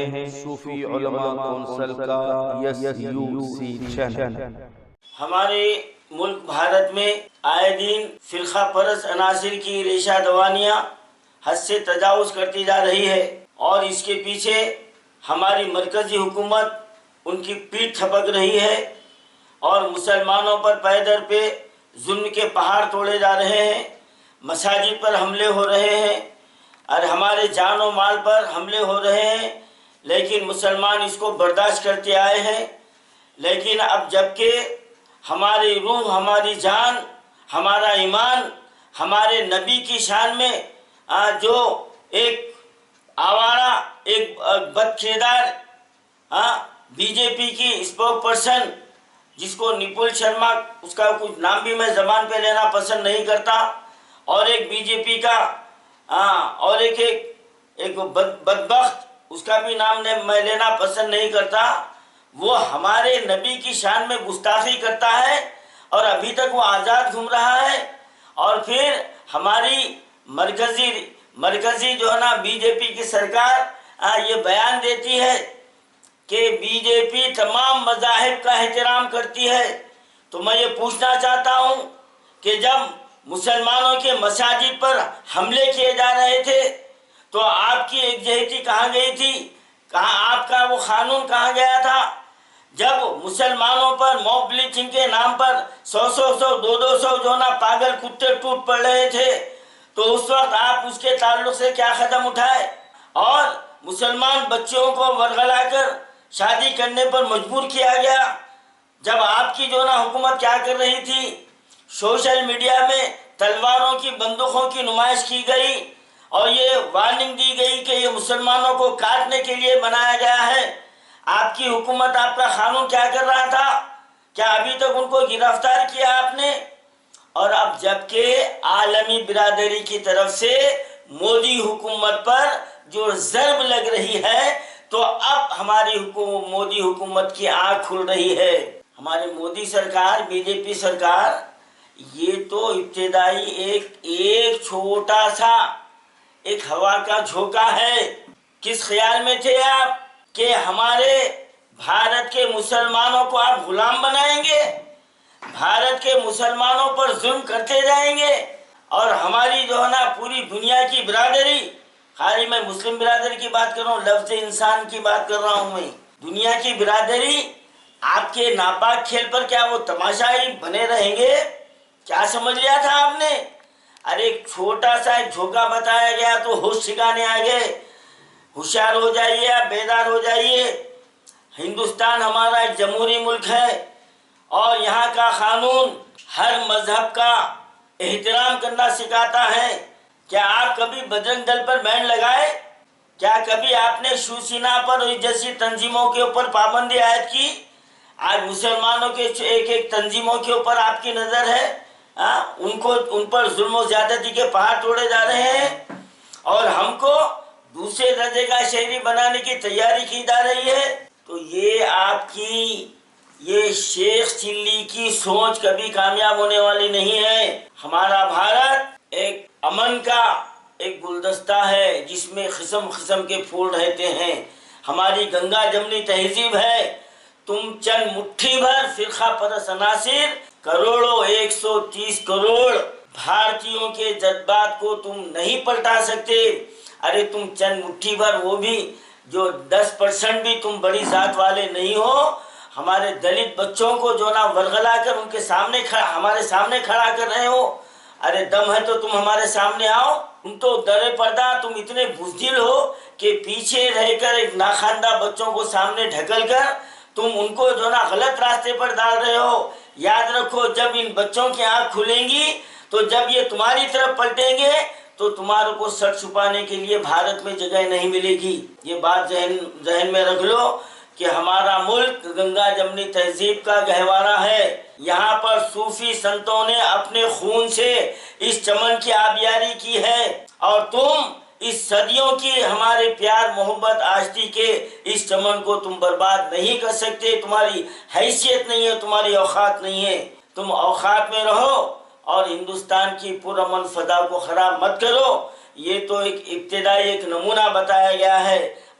ہیں صوفی علماء کونسل کا SUC چینل۔ ہمارے ملک بھارت میں آئے دن فرقہ پرست عناصر کی ریشہ دوانیاں حد سے تجاوز کرتی جا رہی ہے، اور اس کے پیچھے ہماری مرکزی حکومت ان کی پیٹھ تھپک رہی ہے، اور مسلمانوں پر پے در پہ ظلم کے پہاڑ توڑے جا رہے ہیں، مساجد پر حملے ہو رہے ہیں اور ہمارے جان و مال پر حملے ہو رہے ہیں، لیکن مسلمان اس کو برداشت کرتے آئے ہیں۔ لیکن اب جبکہ ہماری روح، ہماری جان، ہمارا ایمان ہمارے نبی کی شان میں جو ایک آوارہ، ایک بد کردار BJP کی اسپوک پرسن جس کو نپل شرما، اس کا کچھ نام بھی میں زبان پہ لینا پسند نہیں کرتا، اور ایک BJP کا اور ایک بدبخت، اس کا بھی نام میں لینا پسند نہیں کرتا، وہ ہمارے نبی کی شان میں گستاخی کرتا ہے، اور ابھی تک وہ آزاد گھوم رہا ہے۔ اور پھر ہماری مرکزی جو ہے نا BJP کی سرکار یہ بیان دیتی ہے کہ BJP تمام مذاہب کا احترام کرتی ہے۔ تو میں یہ پوچھنا چاہتا ہوں کہ جب مسلمانوں کے مساجد پر حملے کیے جا رہے تھے تو آپ کی یکجہتی کہاں گئی تھی؟ کہاں آپ کا وہ قانون کہاں گیا تھا؟ جب مسلمانوں پر موب بلیچنگ کے نام پر 100 جو نا پاگل کتے ٹوٹ پڑ رہے تھے، تو اس وقت آپ اس کے تعلق سے کیا قدم اٹھائے؟ اور مسلمان بچوں کو ورغلا کر شادی کرنے پر مجبور کیا گیا۔ جب آپ کی جو نا حکومت کیا کر رہی تھی؟ سوشل میڈیا میں تلواروں کی، بندوقوں کی نمائش کی گئی، اور یہ وارننگ دی گئی کہ یہ مسلمانوں کو کاٹنے کے لیے بنایا گیا ہے۔ آپ کی حکومت، آپ کا قانون کیا کر رہا تھا؟ کیا ابھی تک ان کو گرفتار کیا آپ نے؟ اور اب جبکہ عالمی برادری کی طرف سے مودی حکومت پر جو ضرب لگ رہی ہے، تو اب ہماری مودی حکومت کی آنکھ کھل رہی ہے۔ ہماری مودی سرکار، BJP سرکار، یہ تو ابتدائی ایک چھوٹا سا ایک ہوا کا جھونکا ہے۔ کس خیال میں تھے آپ کہ ہمارے بھارت کے مسلمانوں کو آپ غلام بنائیں گے، بھارت کے مسلمانوں پر ظلم کرتے جائیں گے، اور ہماری جو ہے نا پوری دنیا کی برادری، خالی میں مسلم برادری کی بات کر رہا ہوں، لفظ انسان کی بات کر رہا ہوں، میں دنیا کی برادری آپ کے ناپاک کھیل پر کیا وہ تماشائی بنے رہیں گے؟ کیا سمجھ لیا تھا آپ نے؟ ارے ایک چھوٹا سا ایک جھوکا بتایا گیا تو ہوش ٹھکانے آ گئے۔ ہوشیار ہو جائیے، آپ بیدار ہو جائیے۔ ہندوستان ہمارا ایک جمہوری ملک ہے، اور یہاں کا قانون ہر مذہب کا احترام کرنا سکھاتا ہے۔ کیا آپ کبھی بجرنگ دل پر بین لگائے؟ کیا کبھی آپ نے شیو سینا پر اور اس جیسی تنظیموں کے اوپر پابندی عائد کی؟ آج مسلمانوں کے ایک تنظیموں کے اوپر آپ کی نظر ہے، ان پر ظلم و زیادتی کے پہاڑ توڑے جا رہے ہیں، اور ہم کو دوسرے درجے کا شہری بنانے کی تیاری کی جا رہی ہے۔ تو یہ آپ کی یہ شیخ چلی کی سوچ کبھی کامیاب ہونے والی نہیں ہے۔ ہمارا بھارت ایک امن کا ایک گلدستہ ہے جس میں قسم قسم کے پھول رہتے ہیں۔ ہماری گنگا جمنی تہذیب ہے۔ تم چند مٹھی بھر فرقہ پرست عناصر کروڑوں 130 کروڑ بھارتیوں کے جذبات کو تم نہیں پلٹا سکتے۔ ارے تم چند مٹھی بھر، وہ بھی جو 10% بھی تم بڑی ذات والے نہیں ہو، ہمارے دلت بچوں کو جو نا ورغلا کر ان کے سامنے ہمارے سامنے کھڑا کر رہے ہو۔ ارے دم ہے تو تم ہمارے سامنے آؤ۔ تم تو در پردہ تم اتنے بزدل ہو کہ پیچھے رہ کر ایک ناخواندہ بچوں کو سامنے ڈھکل کر تم ان کو جو نا غلط راستے پر ڈال رہے ہو۔ یاد رکھو، جب ان بچوں کی آنکھ کھلیں گی تو جب یہ تمہاری طرف پلٹیں گے تو تمہاروں کو سر چھپانے کے لیے بھارت میں جگہ نہیں ملے گی۔ یہ بات ذہن میں رکھ لو کہ ہمارا ملک گنگا جمنی تہذیب کا گہوارہ ہے۔ یہاں پر صوفی سنتوں نے اپنے خون سے اس چمن کی آبیاری کی ہے، اور تم اس صدیوں کی ہمارے پیار محبت آشتی کے اس چمن کو تم برباد نہیں کر سکتے۔ تمہاری حیثیت نہیں ہے، تمہاری اوقات نہیں ہے۔ تم اوقات میں رہو اور ہندوستان کی پرامن فضا کو خراب مت کرو۔ یہ تو ایک ابتدائی ایک نمونہ بتایا گیا ہے۔